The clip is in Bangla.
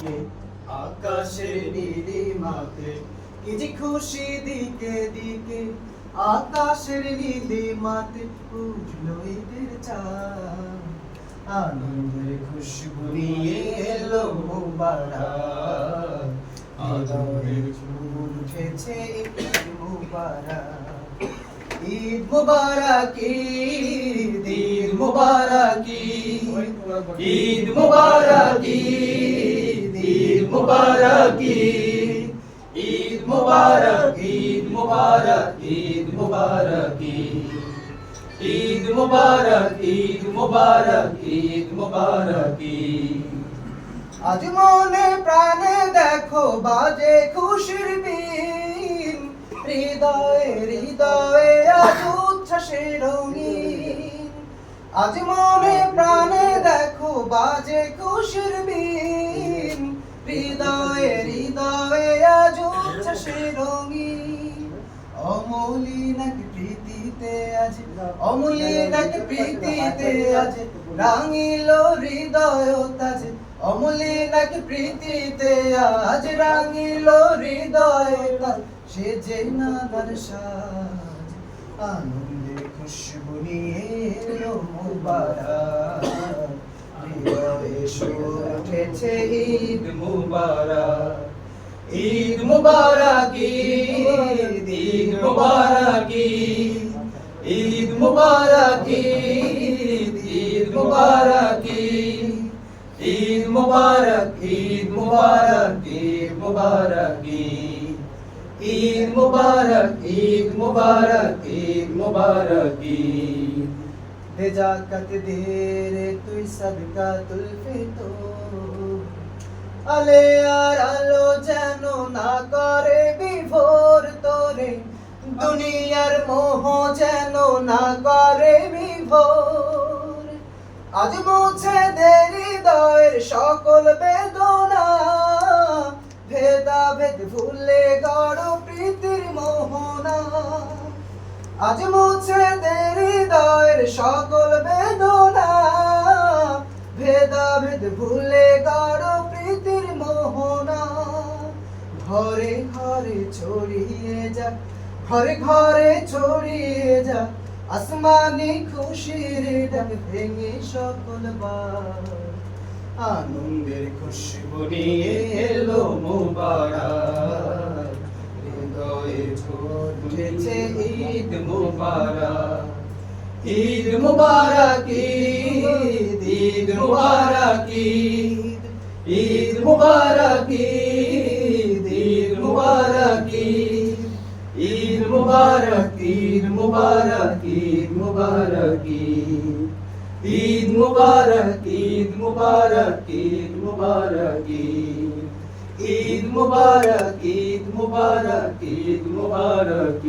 দিকে আকাশের নীলিমাতে কি যে খুশি দিকে দিকে আকাশের নীলিমাতে উঠলো ঈদের চাঁদ আনন্দের খুশবু নিয়ে এলো মুবারক আনন্দের ফুল উঠেছে ঈদ মুবারক ঈদ মুবারক ঈদ মুবারক ঈদ মুবারক ঈদ মুবারক ঈদ মুবারক ঈদ মুবারক ঈদ মুবারক ঈদ মুবারক ঈদ মুবারক ঈদ মুবারক আজ মনে প্রাণে দেখো বাজে খুশির বিন হৃদয়ে হৃদয়ে আজ উচ্ছ্বাসে রঙিন আজ মনে প্রাণে দেখো বাজে খুশির বিন হৃদয়ে হৃদয়ে আজ উচ্ছ্বাসে রঙিন অমলিনক প্রীতিতে আজ অমলিনক প্রীতিতে আজ রাঙিল হৃদয় তাজ অমলিনক প্রীতিতে আজ রাঙিল হৃদয় তাজ সে যে নানার সাজ আনন্দের খুশবু নিয়ে এলো মুবারক হৃদয়ে উঠেছে ঈদ মুবারক ঈদ মুবারক ঈদ মুবারক ঈদ মুবারক ঈদ মুবারক ঈদ মুবারক ঈদ মুবারক ঈদ মুবারক ঈদ মুবারক ঈদ মুবারক ঈদ মুবারক দে জাকাত দে রে তুই সদকাতুল ফিতর আলে আর আলো যেন না করে বিভোর তোরে দুনিয়ার মোহ যেন না করে বিভোর আজ মুছে দে হৃদয়ের সকল বেদনা ভেদা ভেদ ভুলে গড় প্রীতির মোহনা আজ মুছে দে হৃদয়ের সকল বেদনা ভেদা ভেদ ভুলে গড় প্রীতির মোহনা ঘরে ঘরে ছড়িয়ে যা ঘরে ঘরে ছড়িয়ে যা আসমানি খুশির ডাক ভেঙে সকল বার আনন্দের খুশবু নিয়ে এলো মুবারক হৃদয়ে উঠেছে ঈদ মুবারক ঈদ মুবারক ঈদ মুবারক ঈদ মুবারক ঈদ মুবারক ঈদ মুবারক ঈদ মুবারক ঈদ মুবারক ঈদ মুবারক ঈদ মুবারক ঈদ মুবারক ঈদ মুবারক ঈদ মুবারক ঈদ মুবারক